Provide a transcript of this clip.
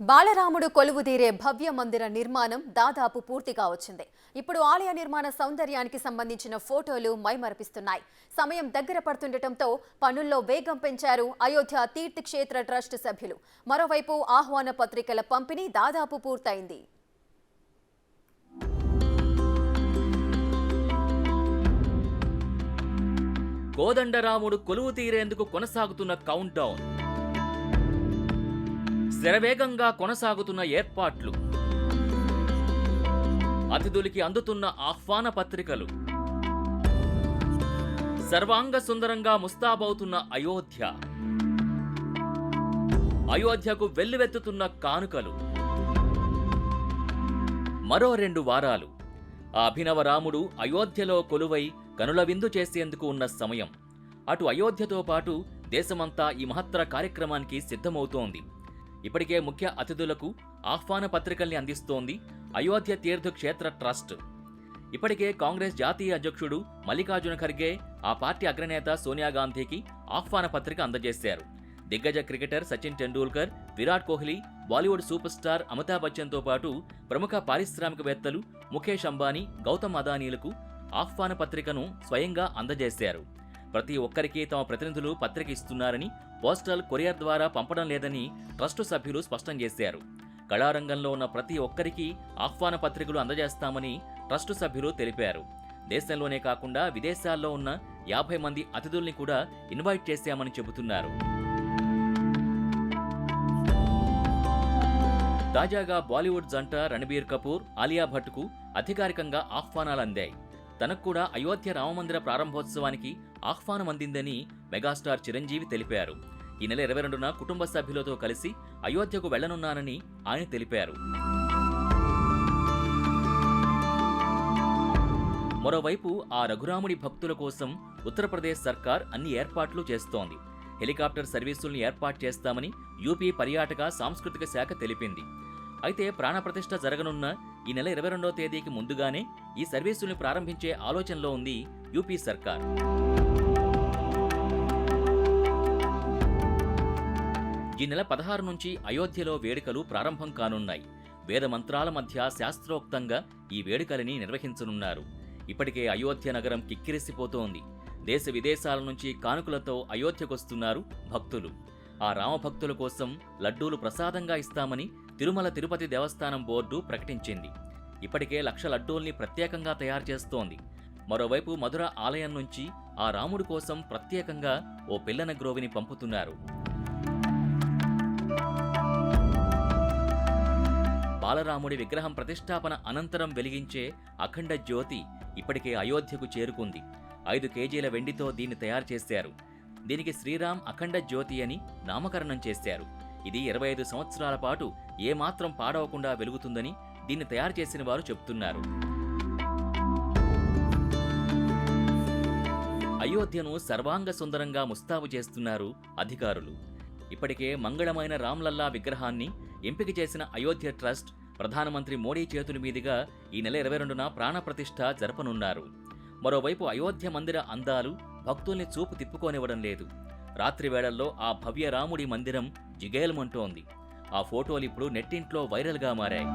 బాలరాముడు కొలువుదీరే భవ్య మందిర నిర్మాణం దాదాపు పూర్తిగా వచ్చింది. ఇప్పుడు ఆలయ నిర్మాణ సౌందర్యానికి సంబంధించిన ఫోటోలు మైమరపిస్తున్నాయి. సమయం దగ్గర పడుతుండటంతో పనుల్లో వేగం పెంచారు అయోధ్య తీర్థక్షేత్ర ట్రస్ట్ సభ్యులు. మరోవైపు ఆహ్వాన పత్రికల పంపిణీ దాదాపు పూర్తయింది. కోదండరాముడు కొలువు తీరేందుకు కొనసాగుతున్న కౌంట్ డౌన్, శరవేగంగా కొనసాగుతున్న ఏర్పాట్లు, అతిథులకి అందుతున్న ఆహ్వాన పత్రికలు, సర్వాంగ సుందరంగా ముస్తాబవుతున్న అయోధ్యకు వెల్లువెత్తుతున్న కానుకలు. మరో 2 వారాలు ఆ అభినవ రాముడు అయోధ్యలో కొలువై కనుల విందు చేసేందుకు ఉన్న సమయం. అటు అయోధ్యతో పాటు దేశమంతా ఈ మహత్తర కార్యక్రమానికి సిద్ధమవుతోంది. ఇప్పటికే ముఖ్య అతిథులకు ఆహ్వాన పత్రికల్ని అందిస్తోంది అయోధ్య తీర్థక్షేత్ర ట్రస్ట్. ఇప్పటికే కాంగ్రెస్ జాతీయ అధ్యక్షుడు మల్లికార్జున ఖర్గే, ఆ పార్టీ అగ్రనేత సోనియా గాంధీకి ఆహ్వాన పత్రిక అందజేశారు. దిగ్గజ cricketer Sachin Tendulkar, Virat Kohli, Bollywood super star Amitabh బచ్చన్తో పాటు ప్రముఖ పారిశ్రామికవేత్తలు ముఖేష్ అంబానీ, గౌతమ్ అదానీలకు ఆహ్వాన పత్రికను స్వయంగా అందజేశారు. ప్రతి ఒక్కరికి తమ ప్రతినిధులు పత్రిక ఇస్తున్నారని, పోస్టల్ కొరియర్ ద్వారా పంపడం లేదని ట్రస్టు సభ్యులు స్పష్టం చేశారు. కళారంగంలో ఉన్న ప్రతి ఒక్కరికి ఆహ్వాన పత్రికలు అందజేస్తామని ట్రస్టు సభ్యులు తెలిపారు. దేశంలోనే కాకుండా విదేశాల్లో ఉన్న 50 మంది అతిథుల్ని కూడా ఇన్వైట్ చేశామని చెబుతున్నారు. తాజాగా బాలీవుడ్ జంట రణబీర్ కపూర్, ఆలియా భట్కు అధికారికంగా ఆహ్వానాలు అందాయి. తనకు కూడా అయోధ్య రామమందిర ప్రారంభోత్సవానికి ఆహ్వానం అందిందని మెగాస్టార్ చిరంజీవి తెలిపారు. ఈ నెల 22న కుటుంబ సభ్యులతో కలిసి అయోధ్యకు వెళ్లనున్నానని ఆయన తెలిపారు. మరోవైపు ఆ రఘురాముడి భక్తుల కోసం ఉత్తరప్రదేశ్ సర్కార్ అన్ని ఏర్పాట్లు చేస్తోంది. హెలికాప్టర్ సర్వీసుల్ని ఏర్పాటు చేస్తామని యూపీ పర్యాటక సాంస్కృతిక శాఖ తెలిపింది. అయితే ప్రాణప్రతిష్ఠ జరగనున్న ఈ నెల 22వ తేదీకి ముందుగానే ఈ సర్వీసుల్ని ప్రారంభించే ఆలోచనలో ఉంది యూపీ సర్కార్. ఈ నెల 16 నుంచి అయోధ్యలో వేడుకలు ప్రారంభం కానున్నాయి. వేద మంత్రాల మధ్య శాస్త్రోక్తంగా ఈ వేడుకలని నిర్వహించనున్నారు. ఇప్పటికే అయోధ్య నగరం కిక్కిరిసిపోతోంది. దేశ విదేశాల నుంచి కానుకలతో అయోధ్యకొస్తున్నారు భక్తులు. ఆ రామభక్తుల కోసం లడ్డూలు ప్రసాదంగా ఇస్తామని తిరుమల తిరుపతి దేవస్థానం బోర్డు ప్రకటించింది. ఇప్పటికే 1,00,000 లడ్డూల్ని ప్రత్యేకంగా తయారు చేస్తోంది. మరోవైపు మధుర ఆలయం నుంచి ఆ రాముడి కోసం ప్రత్యేకంగా ఓ పిల్లన గ్రోవిని పంపుతున్నారు. బాలరాముడి విగ్రహం ప్రతిష్టాపన అనంతరం వెలిగించే అఖండ జ్యోతి ఇప్పటికే అయోధ్యకు చేరుకుంది. 5 కేజీల వెండితో దీన్ని తయారు చేశారు. దీనికి శ్రీరామ్ అఖండ జ్యోతి అని నామకరణం చేశారు. ఇది 25 సంవత్సరాల పాటు ఏమాత్రం పాడవకుండా వెలుగుతుందని దీన్ని తయారు చేసిన వారు చెబుతున్నారు. అయోధ్యను సర్వాంగ సుందరంగా ముస్తాబు చేస్తున్నారు అధికారులు. ఇప్పటికే మంగళమైన రామ్లల్లా విగ్రహాన్ని ఎంపిక చేసిన అయోధ్య ట్రస్ట్ ప్రధానమంత్రి మోడీ చేతుల మీదుగా ఈ నెల 22న ప్రాణప్రతిష్ఠ జరపనున్నారు. మరోవైపు అయోధ్య మందిర అందాలు భక్తుల్ని చూపు తిప్పుకోనివ్వడం లేదు. రాత్రి వేళల్లో ఆ భవ్య రాముడి మందిరం జిగేలమంటోంది. ఆ ఫోటోలు ఇప్పుడు నెట్టింట్లో వైరల్గా మారాయి.